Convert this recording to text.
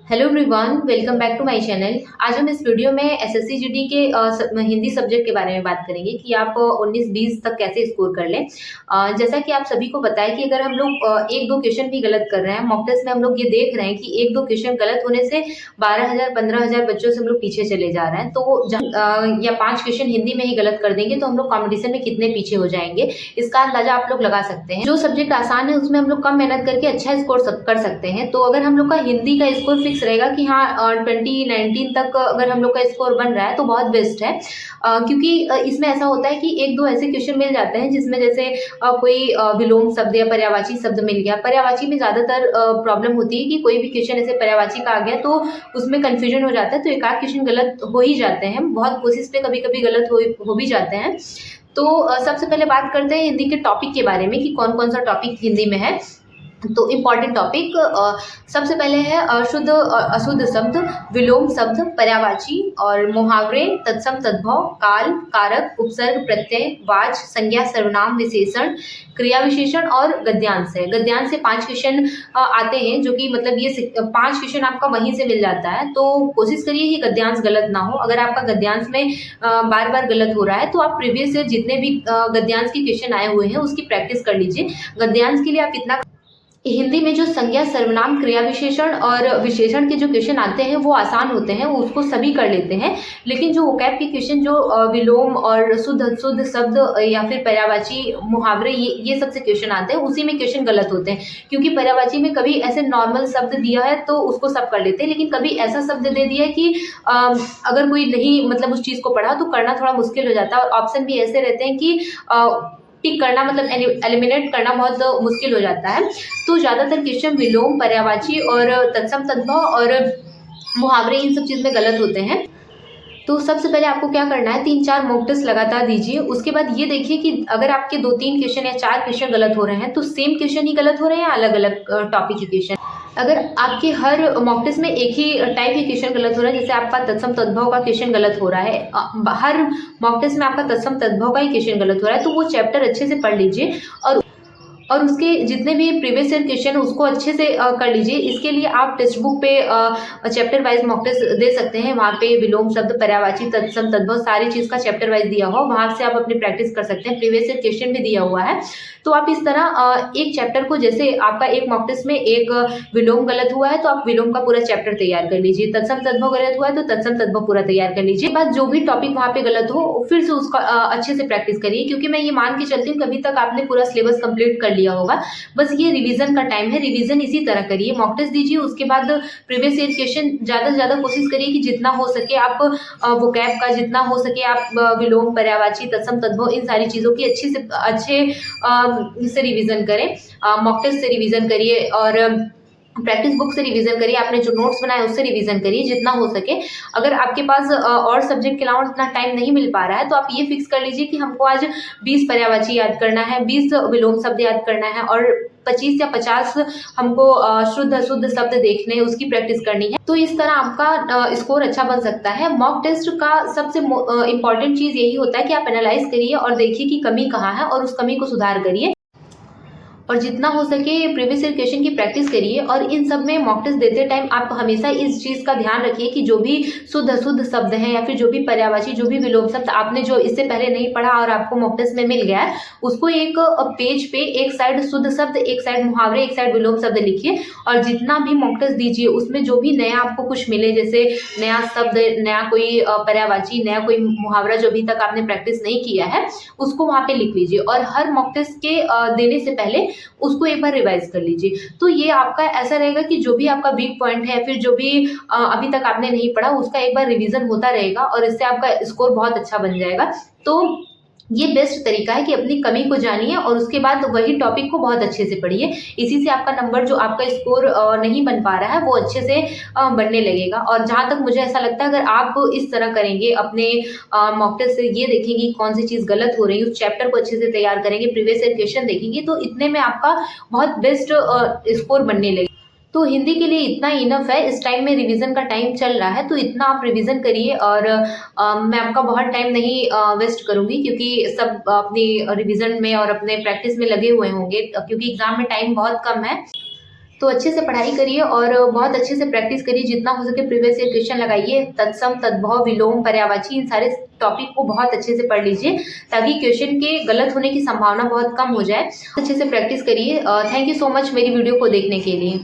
Hello everyone, welcome back to my channel. आज हम इस वीडियो में एसएससी जीडी के हिंदी सब्जेक्ट के बारे में बात करेंगे कि आप 19-20 तक कैसे स्कोर कर लें। जैसा कि आप सभी को पता है कि अगर हम लोग एक दो क्वेश्चन भी गलत कर रहे हैं, मॉक टेस्ट में हम लोग ये देख रहे हैं कि एक दो क्वेश्चन गलत होने से 12,000 15,000 बच्चों से हम लोग पीछे चले जा रहे हैं। तो या 5 क्वेश्चन हिंदी में ही गलत कर देंगे तो हम लोग कॉम्पिटिशन में कितने पीछे हो जाएंगे, इसका अंदाजा आप लोग लगा सकते हैं। जो सब्जेक्ट आसान है उसमें हम लोग कम मेहनत करके अच्छा स्कोर कर सकते हैं। तो अगर हम लोग का हिंदी का स्कोर फिक्स रहेगा कि हाँ 2019 तक अगर हम लोग का स्कोर बन रहा है तो बहुत बेस्ट है। क्योंकि इसमें ऐसा होता है कि एक दो ऐसे क्वेश्चन मिल जाते हैं जिसमें जैसे कोई विलोम शब्द या पर्यायवाची शब्द मिल गया। पर्यायवाची में ज़्यादातर प्रॉब्लम होती है कि कोई भी क्वेश्चन ऐसे पर्यायवाची का आ गया तो उसमें कन्फ्यूजन हो जाता है, तो एक आध क्वेश्चन गलत हो ही जाते हैं। बहुत कोशिश पे कभी कभी गलत हो भी जाते हैं। तो सबसे पहले बात करते हैं हिंदी के टॉपिक के बारे में कि कौन कौन सा टॉपिक हिंदी में है। तो इम्पॉर्टेंट टॉपिक सबसे पहले है शुद्ध अशुद्ध शब्द, विलोम शब्द, पर्यायवाची और मुहावरे, तत्सम तद्भव, काल, कारक, उपसर्ग, प्रत्यय, वाच, संज्ञा, सर्वनाम, विशेषण, क्रिया विशेषण और गद्यांश है। गद्यांश से 5 क्वेश्चन आते हैं, जो कि मतलब ये 5 क्वेश्चन आपका वहीं से मिल जाता है। तो कोशिश करिए कि गद्यांश गलत ना हो। अगर आपका गद्यांश में बार बार गलत हो रहा है तो आप प्रीवियस ईयर जितने भी गद्यांश के क्वेश्चन आए हुए हैं उसकी प्रैक्टिस कर लीजिए। गद्यांश के लिए आप इतना हिंदी में जो संज्ञा, सर्वनाम, क्रिया विशेषण और विशेषण के जो क्वेश्चन आते हैं वो आसान होते हैं, उसको सभी कर लेते हैं। लेकिन जो वोकैब के क्वेश्चन जो विलोम और शुद्ध अशुद्ध शब्द या फिर पर्यायवाची, मुहावरे, ये सबसे क्वेश्चन आते हैं, उसी में क्वेश्चन गलत होते हैं। क्योंकि पर्यायवाची में कभी ऐसे नॉर्मल शब्द दिया है तो उसको सब कर लेते हैं, लेकिन कभी ऐसा शब्द दे दिया है कि अगर कोई नहीं मतलब उस चीज़ को पढ़ा तो करना थोड़ा मुश्किल हो जाता है। और ऑप्शन भी ऐसे रहते हैं कि टिक करना मतलब एलिमिनेट करना बहुत मुश्किल हो जाता है। तो ज़्यादातर क्वेश्चन विलोम, पर्यायवाची और तत्सम तद्भव और मुहावरे, इन सब चीज़ में गलत होते हैं। तो सबसे पहले आपको क्या करना है, 3-4 मॉक टेस्ट लगातार दीजिए। उसके बाद ये देखिए कि अगर आपके 2-3 क्वेश्चन या 4 क्वेश्चन गलत हो रहे हैं तो सेम क्वेश्चन ही गलत हो रहे हैं या अलग अलग टॉपिक के क्वेश्चन। अगर आपके हर मॉक टेस्ट में एक ही टाइप के क्वेश्चन गलत हो रहा है, जैसे आपका तत्सम तद्भव का क्वेश्चन गलत हो रहा है, हर मॉक टेस्ट में आपका तत्सम तद्भव का ही क्वेश्चन गलत हो रहा है, तो वो चैप्टर अच्छे से पढ़ लीजिए और उसके जितने भी प्रीवियस ईयर क्वेश्चन है उसको अच्छे से कर लीजिए। इसके लिए आप टेक्स्ट बुक पे चैप्टर वाइज मॉक टेस्ट दे सकते हैं। वहाँ पे विलोम शब्द, पर्यायवाची, तत्सम तद्भव सारी चीज़ का चैप्टर वाइज दिया हुआ, वहाँ से आप अपनी प्रैक्टिस कर सकते हैं। प्रीवियस ईयर क्वेश्चन भी दिया हुआ है। तो आप इस तरह एक चैप्टर को, जैसे आपका एक मॉक टेस्ट में एक विलोम गलत हुआ है तो आप विलोम का पूरा चैप्टर तैयार कर लीजिए। तत्सम तद्भव गलत हुआ है तो तत्सम तद्भव पूरा तैयार कर लीजिए। बाद जो भी टॉपिक वहाँ पे गलत हो फिर से उसका अच्छे से प्रैक्टिस करिए, क्योंकि मैं ये मान के चलती हूँ कभी तक आपने पूरा सिलेबस कंप्लीट कर लिया होगा। बस ये रिवीजन का टाइम है, रिवीजन इसी तरह करिए, मॉक टेस्ट दीजिए। उसके बाद प्रीवियस ईयर क्वेश्चन ज़्यादा से ज़्यादा कोशिश करिए कि जितना हो सके आप वोकैब का, जितना हो सके आप विलोम, पर्यायवाची, तत्सम तद्भव, इन सारी चीज़ों की अच्छे से रिवीजन करें। मॉक टेस्ट से रिवीजन करिए और प्रैक्टिस बुक से रिवीजन करिए। आपने जो नोट्स बनाए उससे रिवीजन करिए जितना हो सके। अगर आपके पास और सब्जेक्ट के अलावा इतना टाइम नहीं मिल पा रहा है तो आप ये फिक्स कर लीजिए कि हमको आज 20 पर्यायवाची याद करना है, 20 विलोम शब्द याद करना है और 25 या 50 हमको शुद्ध अशुद्ध शब्द देखने, उसकी प्रैक्टिस करनी है। तो इस तरह आपका स्कोर अच्छा बन सकता है। मॉक टेस्ट का सबसे इम्पॉर्टेंट चीज़ यही होता है कि आप एनालाइज करिए और देखिए कि कमी कहाँ है और उस कमी को सुधार करिए और जितना हो सके प्रीवियस ईयर क्वेश्चन की प्रैक्टिस करिए। और इन सब में मॉक टेस्ट देते टाइम आप हमेशा इस चीज़ का ध्यान रखिए कि जो भी शुद्ध अशुद्ध शब्द हैं या फिर जो भी पर्यायवाची, जो भी विलोम शब्द आपने जो इससे पहले नहीं पढ़ा और आपको मॉक टेस्ट में मिल गया है, उसको एक पेज पे एक साइड शुद्ध शब्द, एक साइड मुहावरे, एक साइड विलोम शब्द लिखिए। और जितना भी मॉक टेस्ट दीजिए उसमें जो भी नया आपको कुछ मिले, जैसे नया शब्द, नया कोई पर्यायवाची, नया कोई मुहावरा जो अभी तक आपने प्रैक्टिस नहीं किया है, उसको वहाँ पे लिख लीजिए। और हर मॉक टेस्ट के देने से पहले उसको एक बार रिवाइज कर लीजिए। तो ये आपका ऐसा रहेगा कि जो भी आपका वीक पॉइंट है, फिर जो भी अभी तक आपने नहीं पढ़ा, उसका एक बार रिवीजन होता रहेगा और इससे आपका स्कोर बहुत अच्छा बन जाएगा। तो ये बेस्ट तरीका है कि अपनी कमी को जानिए और उसके बाद वही टॉपिक को बहुत अच्छे से पढ़िए। इसी से आपका नंबर, जो आपका स्कोर नहीं बन पा रहा है, वो अच्छे से बनने लगेगा। और जहाँ तक मुझे ऐसा लगता है, अगर आप इस तरह करेंगे, अपने मॉक टेस्ट से ये देखेंगे कौन सी चीज़ गलत हो रही है, उस चैप्टर को अच्छे से तैयार करेंगे, प्रीवियस ईयर क्वेश्चन देखेंगे, तो इतने में आपका बहुत बेस्ट स्कोर बनने लगेगा। तो हिंदी के लिए इतना इनफ है। इस टाइम में रिवीजन का टाइम चल रहा है तो इतना आप रिवीजन करिए। और मैं आपका बहुत टाइम नहीं वेस्ट करूंगी, क्योंकि सब अपनी रिवीजन में और अपने प्रैक्टिस में लगे हुए होंगे, क्योंकि एग्जाम में टाइम बहुत कम है। तो अच्छे से पढ़ाई करिए और बहुत अच्छे से प्रैक्टिस करिए, जितना हो सके प्रीवियस ईयर क्वेश्चन लगाइए, तत्सम, तद्भव, विलोम, पर्यायवाची, इन सारे टॉपिक को बहुत अच्छे से पढ़ लीजिए ताकि क्वेश्चन के गलत होने की संभावना बहुत कम हो जाए। अच्छे से प्रैक्टिस करिए। थैंक यू सो मच मेरी वीडियो को देखने के लिए।